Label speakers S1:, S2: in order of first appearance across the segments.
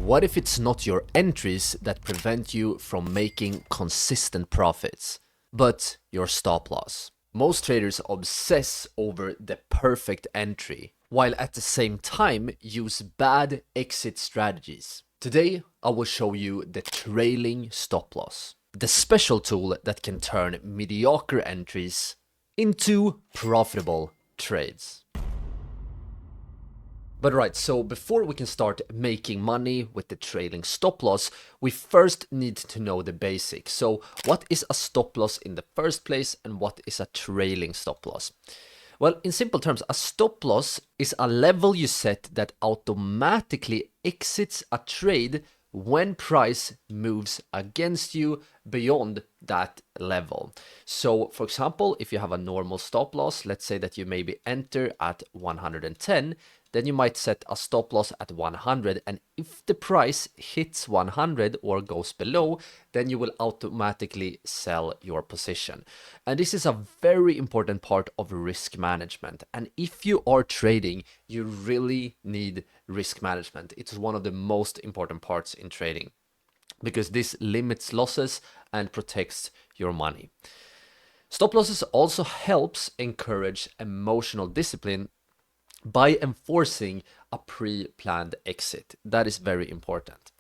S1: What if it's not your entries that prevent you from making consistent profits, but your stop loss? Most traders obsess over the perfect entry, while at the same time use bad exit strategies. Today, I will show you the trailing stop loss, the special tool that can turn mediocre entries into profitable trades. But right, so before we can start making money with the trailing stop loss, we first need to know the basics. So what is a stop loss in the first place and what is a trailing stop loss? Well, in simple terms, a stop loss is a level you set that automatically exits a trade when price moves against you beyond that level. So for example, if you have a normal stop loss, let's say that you maybe enter at 110, then you might set a stop loss at 100, and if the price hits 100 or goes below, then you will automatically sell your position. And this is a very important part of risk management. And if you are trading, you really need risk management. It's one of the most important parts in trading because this limits losses and protects your money. Stop losses also helps encourage emotional discipline by enforcing a pre-planned exit. That is very important.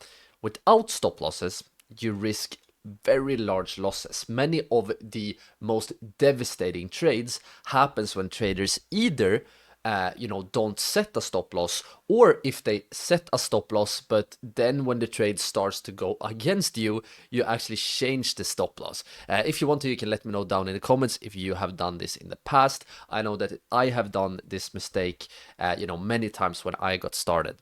S1: Without stop losses, you risk very large losses. Many of the most devastating trades happens when traders either don't set a stop loss, or if they set a stop loss, but then when the trade starts to go against you, you actually change the stop loss. If you want to, you can let me know down in the comments if you have done this in the past. I know that I have done this mistake, many times when I got started.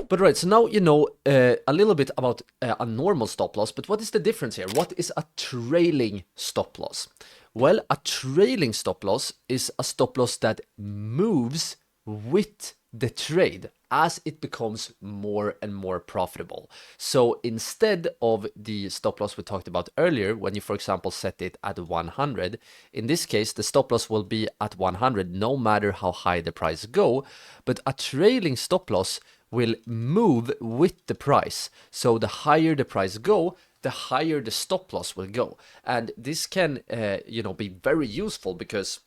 S1: But right, so now you know a little bit about a normal stop loss, but what is the difference here? What is a trailing stop loss? Well, a trailing stop loss is a stop loss that moves with the trade as it becomes more and more profitable. So instead of the stop loss we talked about earlier, when you, for example, set it at 100, in this case, the stop loss will be at 100 no matter how high the price go, but a trailing stop loss will move with the price. So the higher the price go, the higher the stop loss will go. And this can, be very useful because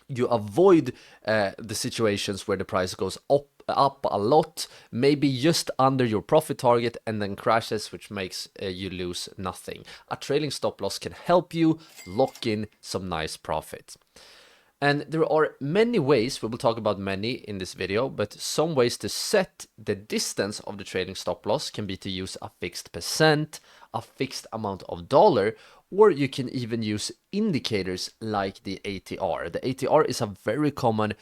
S1: you avoid the situations where the price goes up a lot, maybe just under your profit target and then crashes, which makes you lose nothing. A trailing stop loss can help you lock in some nice profit. And there are many ways, we will talk about many in this video, but some ways to set the distance of the trailing stop loss can be to use a fixed percent, a fixed amount of dollar, or you can even use indicators like the ATR. The ATR is a very common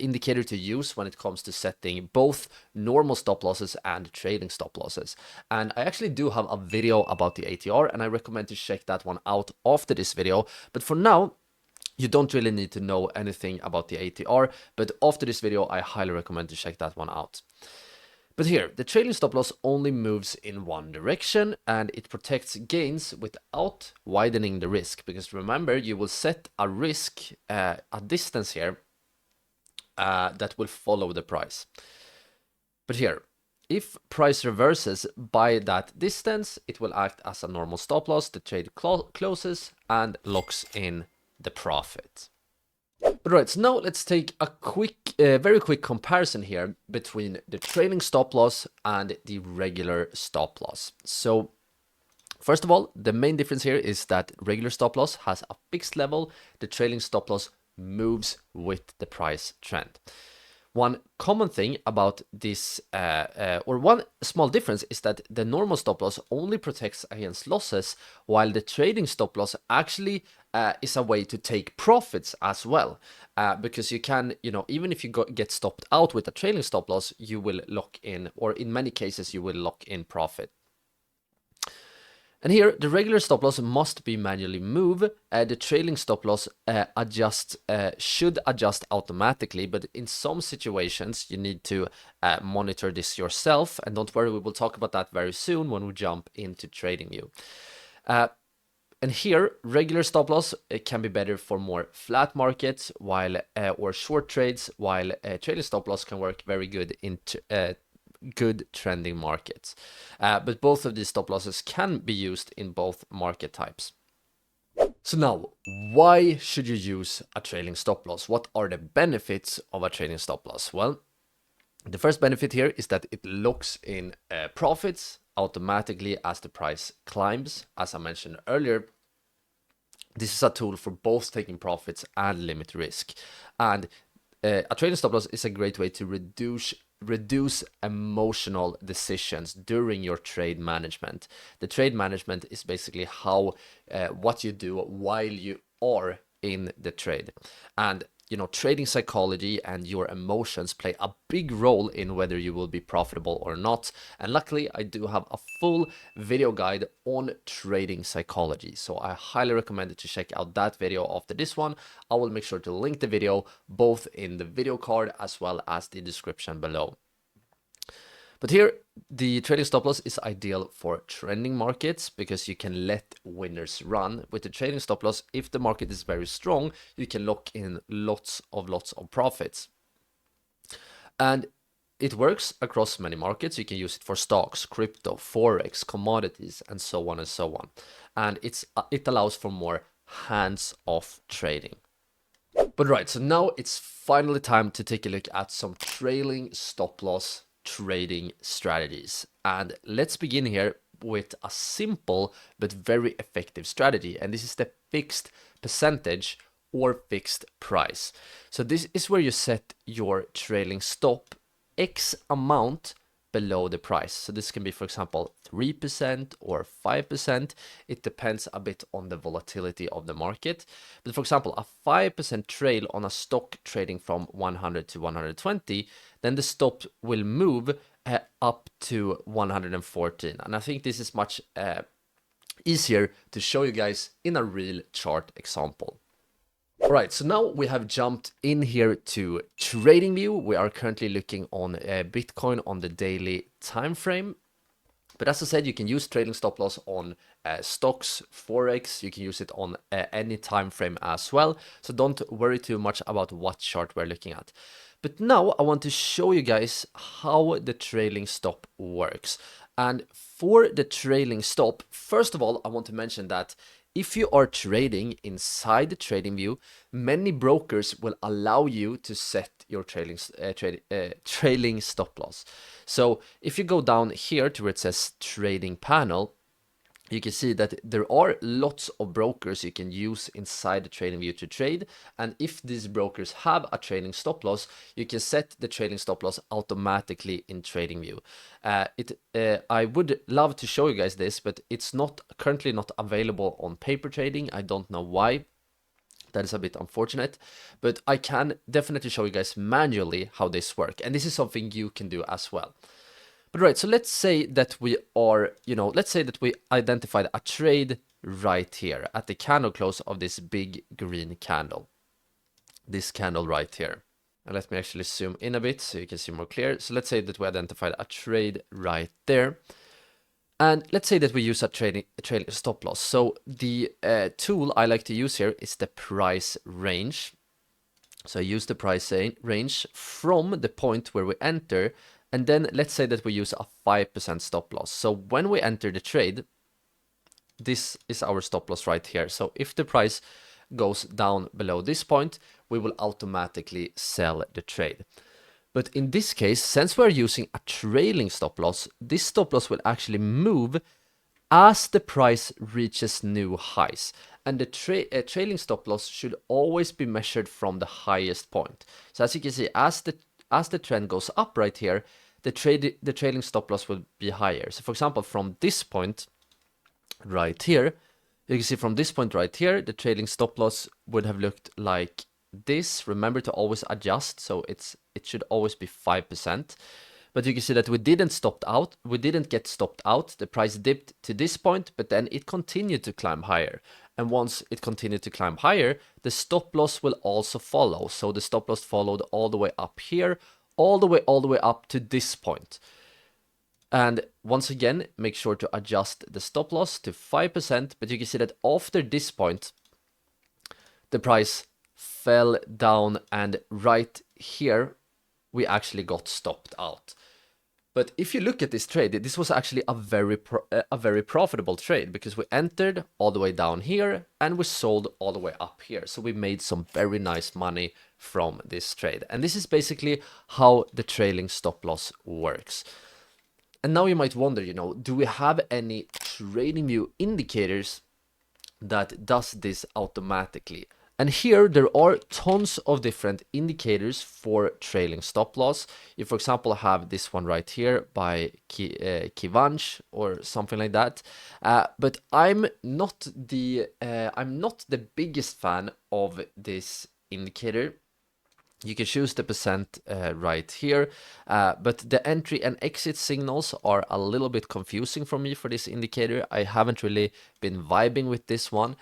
S1: indicator to use when it comes to setting both normal stop losses and trailing stop losses. And I actually do have a video about the ATR, and I recommend to check that one out after this video. But for now, you don't really need to know anything about the ATR, but after this video, I highly recommend to check that one out. But here, the trailing stop loss only moves in one direction and it protects gains without widening the risk. Because remember, you will set a risk, a distance here that will follow the price. But here, if price reverses by that distance, it will act as a normal stop loss. The trade closes and locks in the profit. But right, so now let's take a very quick comparison here between the trailing stop loss and the regular stop loss. So first of all, the main difference here is that regular stop loss has a fixed level. The trailing stop loss moves with the price trend. One common thing about this, or one small difference, is that the normal stop loss only protects against losses, while the trading stop loss actually is a way to take profits as well. Because you can, even if you get stopped out with a trailing stop loss, you will lock in, or in many cases, you will lock in profit. And here, the regular stop loss must be manually moved. The trailing stop loss should adjust automatically, but in some situations, you need to monitor this yourself. And don't worry, we will talk about that very soon when we jump into TradingView. And here, regular stop loss can be better for more flat markets or short trades, while trailing stop loss can work very good good trending markets. But both of these stop losses can be used in both market types. So now, why should you use a trailing stop loss? What are the benefits of a trailing stop loss? Well, the first benefit here is that it locks in profits automatically as the price climbs. As I mentioned earlier, this is a tool for both taking profits and limit risk. And a trailing stop loss is a great way to reduce emotional decisions during your trade management. The trade management is basically how what you do while you are in the trade. And you know, trading psychology and your emotions play a big role in whether you will be profitable or not. And luckily, I do have a full video guide on trading psychology. So I highly recommend it to check out that video after this one. I will make sure to link the video both in the video card as well as the description below. But here, the trading stop loss is ideal for trending markets because you can let winners run. With the trading stop loss, if the market is very strong, you can lock in lots of profits. And it works across many markets. You can use it for stocks, crypto, forex, commodities, and so on and so on. And it allows for more hands-off trading. But right, so now it's finally time to take a look at some trailing stop loss trading strategies. And let's begin here with a simple but very effective strategy. And this is the fixed percentage or fixed price. So this is where you set your trailing stop X amount below the price. So this can be, for example, 3% or 5%. It depends a bit on the volatility of the market. But for example, a 5% trail on a stock trading from 100 to 120, then the stop will move up to 114. And I think this is much easier to show you guys in a real chart example. Alright, so now we have jumped in here to TradingView. We are currently looking on Bitcoin on the daily time frame. But as I said, you can use trailing stop loss on stocks, forex. You can use it on any time frame as well. So don't worry too much about what chart we're looking at. But now I want to show you guys how the trailing stop works. And for the trailing stop, first of all, I want to mention that if you are trading inside the TradingView, many brokers will allow you to set your trailing stop loss. So if you go down here to where it says trading panel, you can see that there are lots of brokers you can use inside the TradingView to trade. And if these brokers have a trailing stop loss, you can set the trailing stop loss automatically in TradingView. I would love to show you guys this, but it's currently not available on paper trading. I don't know why. That is a bit unfortunate, but I can definitely show you guys manually how this works. And this is something you can do as well. But right, so let's say that we are, let's say that we identified a trade right here at the candle close of this big green candle. This candle right here. And let me actually zoom in a bit so you can see more clear. So let's say that we identified a trade right there. And let's say that we use a trailing stop loss. So the tool I like to use here is the price range. So I use the price range from the point where we enter. And then let's say that we use a 5% stop loss. So when we enter the trade, this is our stop loss right here. So if the price goes down below this point, we will automatically sell the trade. But in this case, since we're using a trailing stop loss, this stop loss will actually move as the price reaches new highs. And the trailing stop loss should always be measured from the highest point. So as you can see, as the trend goes up right here, the trailing stop loss will be higher. So for example, from this point right here, you can see from this point right here, the trailing stop loss would have looked like this. Remember to always adjust, so it should always be 5%. But you can see that we didn't get stopped out. The price dipped to this point, but then it continued to climb higher. And once it continued to climb higher, the stop loss will also follow. So the stop loss followed all the way up here, all the way up to this point. And once again, make sure to adjust the stop loss to 5%. But you can see that after this point, the price fell down, and right here, we actually got stopped out. But if you look at this trade, this was actually a very profitable trade, because we entered all the way down here and we sold all the way up here. So we made some very nice money from this trade. And this is basically how the trailing stop loss works. And now you might wonder, do we have any TradingView indicators that does this automatically? And here there are tons of different indicators for trailing stop loss. You, for example, have this one right here by Kivanch or something like that. But I'm not the biggest fan of this indicator. You can choose the percent right here, but the entry and exit signals are a little bit confusing for me for this indicator. I haven't really been vibing with this one.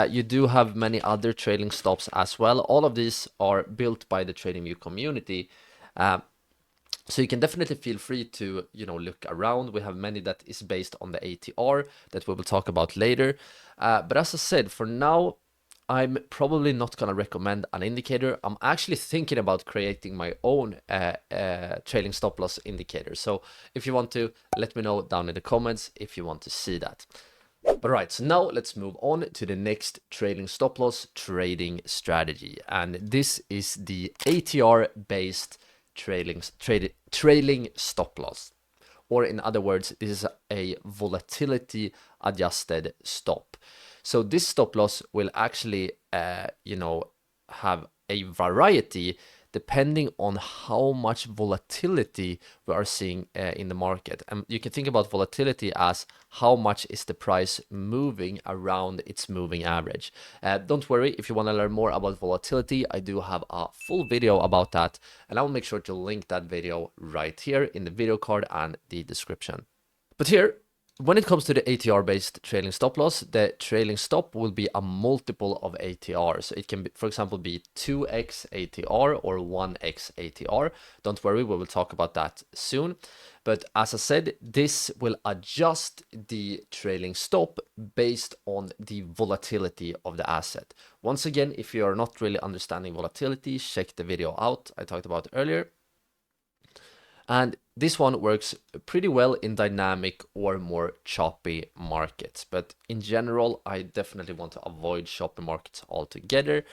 S1: You do have many other trailing stops as well. All of these are built by the TradingView community. So you can definitely feel free to, look around. We have many that is based on the ATR that we will talk about later. But as I said, for now, I'm probably not going to recommend an indicator. I'm actually thinking about creating my own trailing stop loss indicator. So if you want to, let me know down in the comments if you want to see that. But right, so now let's move on to the next trailing stop loss trading strategy. And this is the ATR-based trailing stop loss. Or in other words, this is a volatility adjusted stop. So this stop loss will actually, have a variety depending on how much volatility we are seeing in the market. And you can think about volatility as how much is the price moving around its moving average. Don't worry, if you want to learn more about volatility, I do have a full video about that, and I will make sure to link that video right here in the video card and the description. But here, when it comes to the ATR-based trailing stop loss, the trailing stop will be a multiple of ATR. So it can, be, for example, be 2x ATR or 1x ATR. Don't worry, we will talk about that soon. But as I said, this will adjust the trailing stop based on the volatility of the asset. Once again, if you are not really understanding volatility, check the video out I talked about earlier. And this one works pretty well in dynamic or more choppy markets. But in general, I definitely want to avoid choppy markets altogether.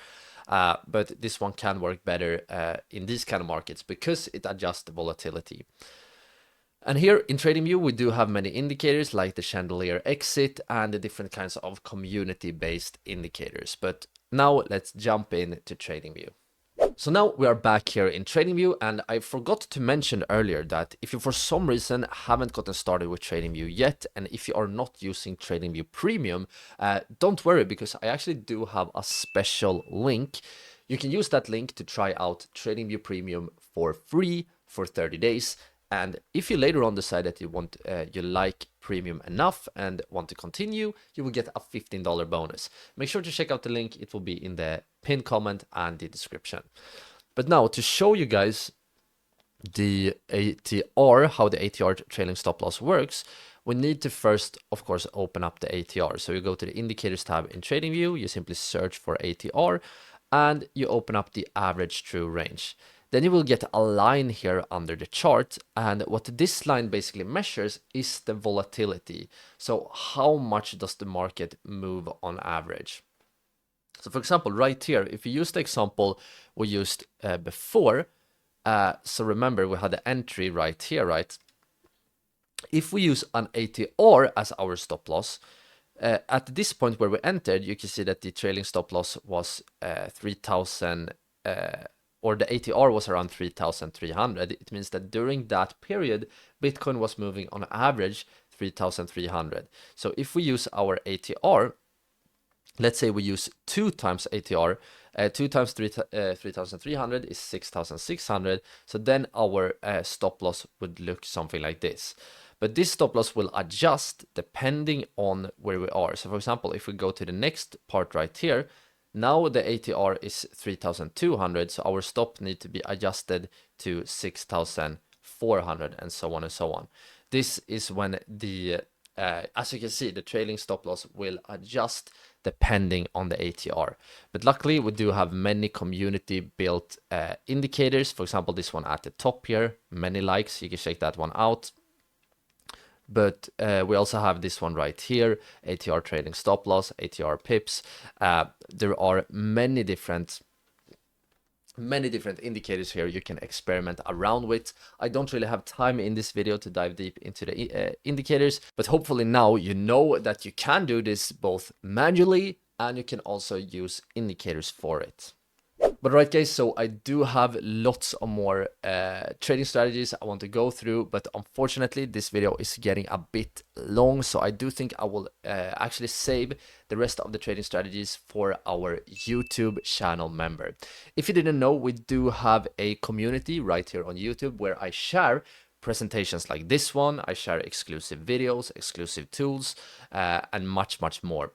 S1: But this one can work better in these kind of markets because it adjusts the volatility. And here in TradingView, we do have many indicators like the chandelier exit and the different kinds of community-based indicators. But now let's jump into TradingView. So now we are back here in TradingView, and I forgot to mention earlier that if you for some reason haven't gotten started with TradingView yet, and if you are not using TradingView Premium, don't worry, because I actually do have a special link. You can use that link to try out TradingView Premium for free for 30 days. And if you later on decide that you like Premium enough and want to continue, you will get a $15 bonus. Make sure to check out the link. It will be in the pinned comment and the description. But now to show you guys the ATR, how the ATR trailing stop loss works, we need to first, of course, open up the ATR. So you go to the indicators tab in TradingView, you simply search for ATR, and you open up the average true range. Then you will get a line here under the chart, and what this line basically measures is the volatility. So how much does the market move on average? So for example, right here, if you use the example we used before, so remember we had the entry right here, right? If we use an ATR as our stop loss, at this point where we entered, you can see that the trailing stop loss was 3,000, or the ATR was around 3,300. It means that during that period, Bitcoin was moving on average 3,300. So if we use our ATR, let's say we use 2 times ATR, 2 times 3,300 is 6,600. So then our stop loss would look something like this. But this stop loss will adjust depending on where we are. So for example, if we go to the next part right here, now the ATR is 3,200, so our stop need to be adjusted to 6,400 and so on and so on. This is when the, as you can see, the trailing stop loss will adjust depending on the ATR. But luckily, we do have many community built indicators. For example, this one at the top here, many likes. You can check that one out. But we also have this one right here, ATR trading stop loss, ATR pips. There are many different indicators here you can experiment around with. I don't really have time in this video to dive deep into the indicators, but hopefully now you know that you can do this both manually and you can also use indicators for it. But right guys, so I do have lots of more trading strategies I want to go through, but unfortunately this video is getting a bit long, so I do think I will actually save the rest of the trading strategies for our YouTube channel member. If you didn't know, we do have a community right here on YouTube where I share presentations like this one, I share exclusive videos, exclusive tools, and much more.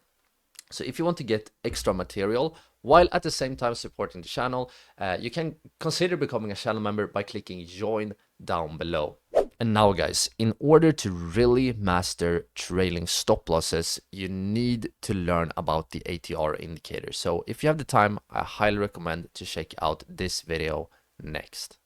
S1: So if you want to get extra material while at the same time supporting the channel, you can consider becoming a channel member by clicking join down below. And now guys, in order to really master trailing stop losses, you need to learn about the ATR indicator. So if you have the time, I highly recommend to check out this video next.